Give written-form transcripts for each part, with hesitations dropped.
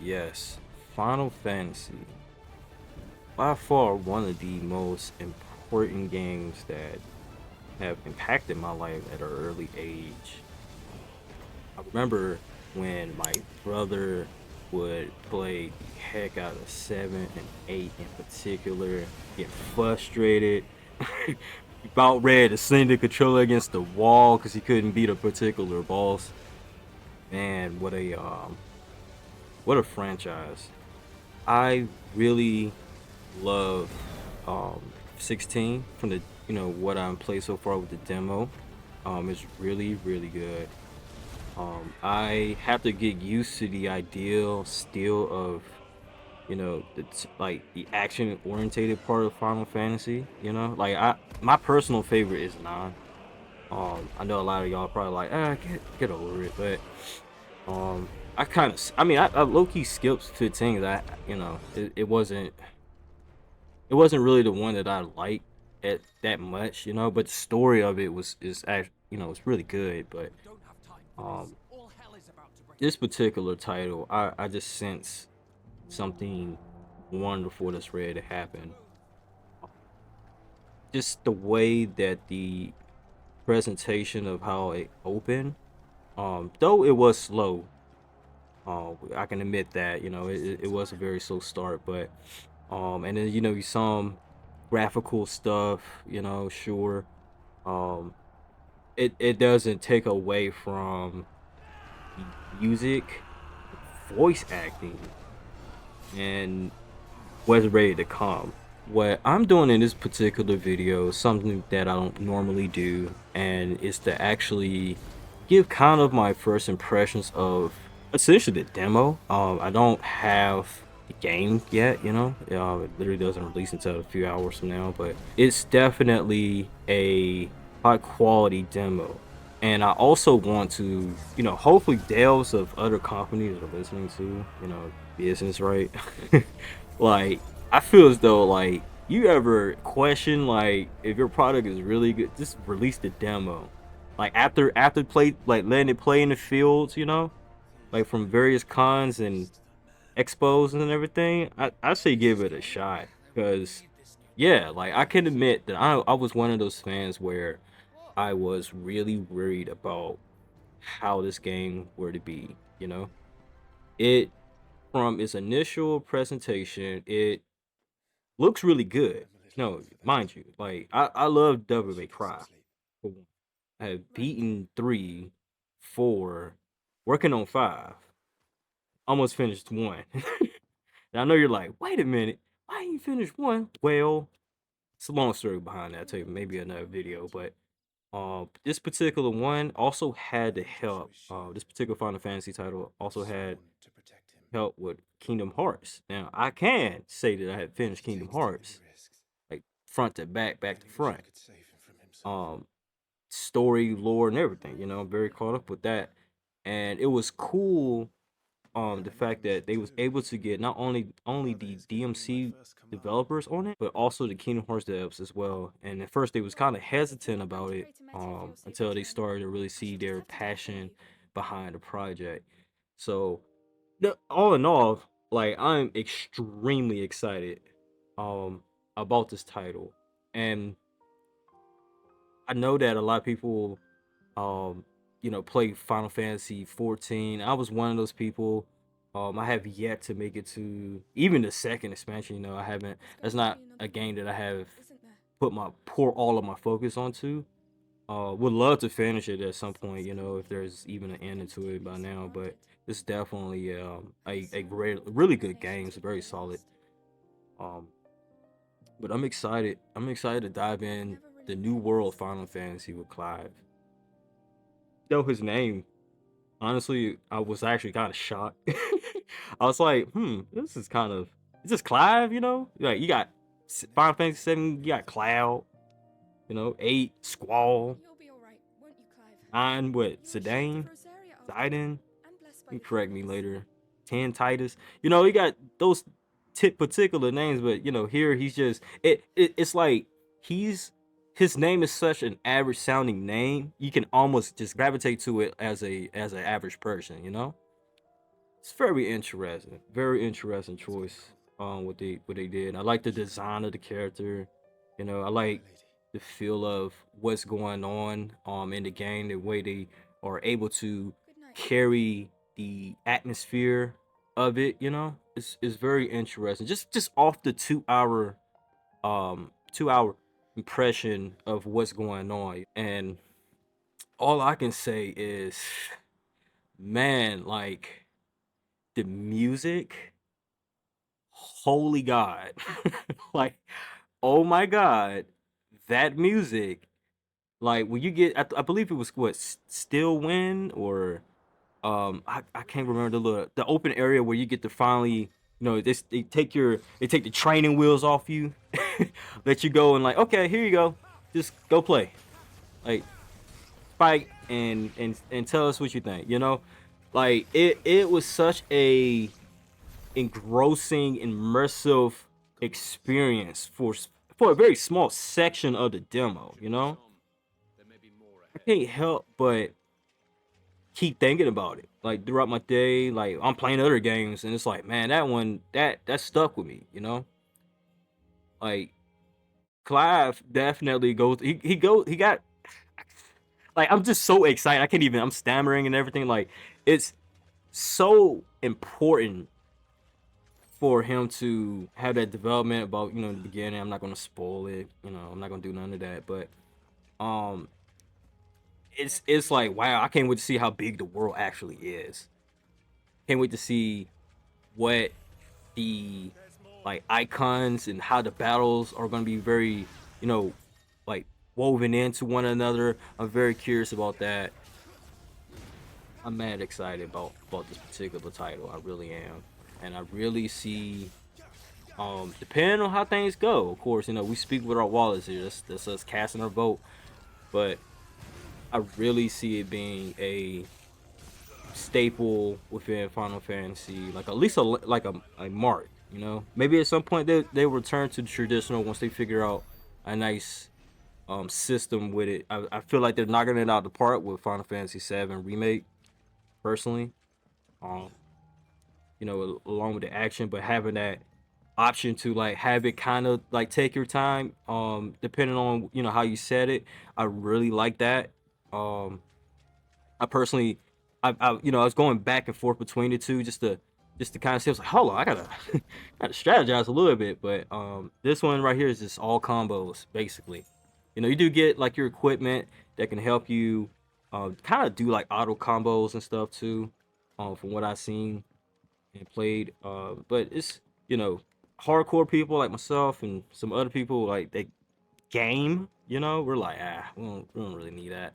Yes, Final Fantasy. By far one of the most important games that have impacted my life at an early age. I remember when my brother would play the heck out of 7 and 8 in particular, get frustrated, about ready to sling the controller against the wall because he couldn't beat a particular boss. Man, what a franchise. I really love 16 from the what I'm played so far with the demo. It's really good. I have to get used to the ideal still of like the action orientated part of Final Fantasy. Like I my personal favorite is 9. I know a lot of y'all probably like get over it, but I kind of I low key skipped 15. It wasn't really the one that I liked at that much, but the story of it is actually, it's really good. But um this particular title, I just sense something wonderful that's ready to happen. Just the way that the presentation of how it opened, though it was slow, I can admit that, it was a very slow start, but and then some graphical stuff, sure. Um it doesn't take away from the music, voice acting, and what's ready to come. What I'm doing in this particular video is something that I don't normally do, and it's to actually give kind of my first impressions of essentially the demo. I don't have the game yet, it literally doesn't release until a few hours from now, but it's definitely a high quality demo. And I also want to, hopefully delves of other companies are listening to, business, right? Like, I feel as though like you ever question like if your product is really good, just release the demo. Like after play like letting it play in the fields, like from various cons and expos and everything. I say give it a shot because yeah, like I can admit that I was one of those fans where I was really worried about how this game were to be. It from its initial presentation, it looks really good. No, mind you, like I love Devil May Cry. For one. I have beaten 3, 4, working on 5, almost finished 1. Now I know you're like, wait a minute, why you finish 1? Well, it's a long story behind that. I'll tell you maybe another video, but this particular one also had to help. This particular Final Fantasy title also had help with Kingdom Hearts. Now I can say that I had finished Kingdom Hearts like front to back, back to front. Um, Story, lore, and everything. I'm very caught up with that, and it was cool. The fact that they was able to get not only the DMC developers on it, but also the Kingdom Hearts devs as well. And at first they was kind of hesitant about it, until they started to really see their passion behind the project. So, all in all, like I'm extremely excited, um, about this title, and I know that a lot of people, um, play Final Fantasy 14. I was one of those people. I have yet to make it to even the second expansion. I haven't. That's not a game that I have pour all of my focus onto. Would love to finish it at some point. If there's even an end to it by now. But it's definitely a great, really good game. It's very solid. Um, but I'm excited. I'm excited to dive in the new world Final Fantasy with Clive. Know his name. Honestly, I was actually kind of shocked. I was like, this is kind of is this Clive, Like you got Final Fantasy 7, you got Cloud, 8, Squall, 9, what, Zidane, Zidane, you correct me later. 10 Titus. You got those particular names, but here he's just it's like he's his name is such an average sounding name, you can almost just gravitate to it as an average person. it's very interesting choice. What they did. I like the design of the character. You know, I like the feel of what's going on in the game, the way they are able to carry the atmosphere of it. You know, it's very interesting. Just off the 2 hour 2 hour impression of what's going on, and all I can say is, man, like the music, holy God. Like, oh my God, that music. Like when you get, I believe it was what, Still Wind, or I can't remember the open area where you get to finally, they take the training wheels off you, let you go and like, okay, here you go, just go play, like fight and tell us what you think. Like it was such a engrossing, immersive experience for a very small section of the demo. I can't help but keep thinking about it. Like throughout my day, like I'm playing other games, and it's like, man, that one that stuck with me. Like Clive definitely goes. He got like I'm just so excited. I can't even. I'm stammering and everything. Like it's so important for him to have that development about the beginning. I'm not gonna spoil it. I'm not gonna do none of that. But um, it's like, wow, I can't wait to see how big the world actually is. Can't wait to see what the like icons and how the battles are gonna be very you know like woven into one another. I'm very curious about that. I'm mad excited about this particular title. I really am, and I really see. Depending on how things go, of course, we speak with our wallets here. That's us casting our vote. But I really see it being a staple within Final Fantasy, like at least a mark. Maybe at some point they return to the traditional once they figure out a nice system with it. I feel like they're knocking it out the park with Final Fantasy VII remake. Personally, um, along with the action, but having that option to like have it kind of like take your time, depending on how you set it. I really like that. um I personally, I was going back and forth between the two just to kind of see. I was like, hold on, I gotta gotta strategize a little bit. But this one right here is just all combos basically. You do get like your equipment that can help you kind of do like auto combos and stuff too, from what I've seen and played. But it's you know hardcore people like myself and some other people like they game. We're like, we don't really need that.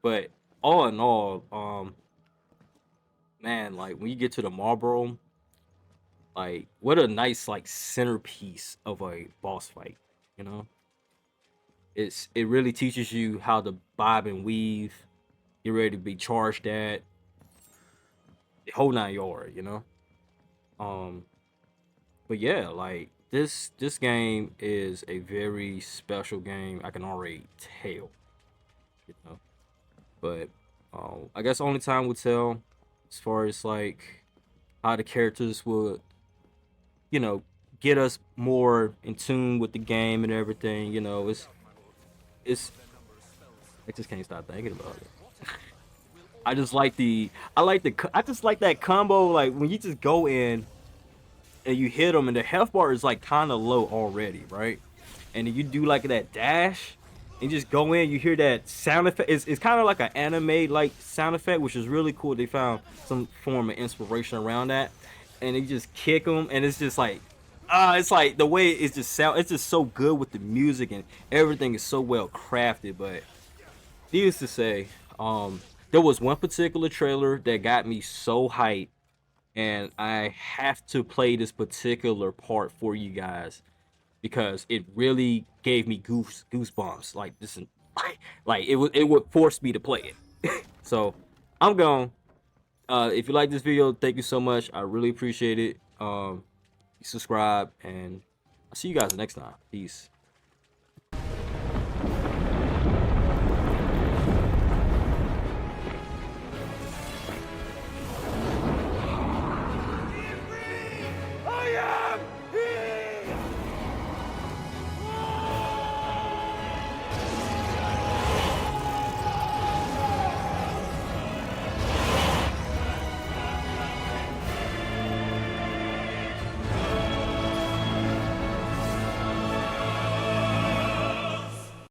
But all in all, man, like when you get to the Marlboro, like what a nice like centerpiece of a boss fight. You know, it really teaches you how to bob and weave. You're ready to be charged at the whole 9 yard. Um, but yeah, like this game is a very special game. I can already tell. You know, but I guess only time will tell as far as like how the characters will you know, get us more in tune with the game and everything. It's I just can't stop thinking about it. I just like that combo, like when you just go in and you hit them and the health bar is like kind of low already, right? And then you do like that dash and just go in, you hear that sound effect. It's kind of like an anime like sound effect, which is really cool. They found some form of inspiration around that, and they just kick them, and it's just like, it's like the way it's just sound. It's just so good with the music and everything is so well crafted. But needless to say, there was one particular trailer that got me so hyped, and I have to play this particular part for you guys because it really gave me goosebumps. Like this, like it would force me to play it. So I'm going. If you like this video, thank you so much. I really appreciate it. Subscribe, and I'll see you guys next time. Peace.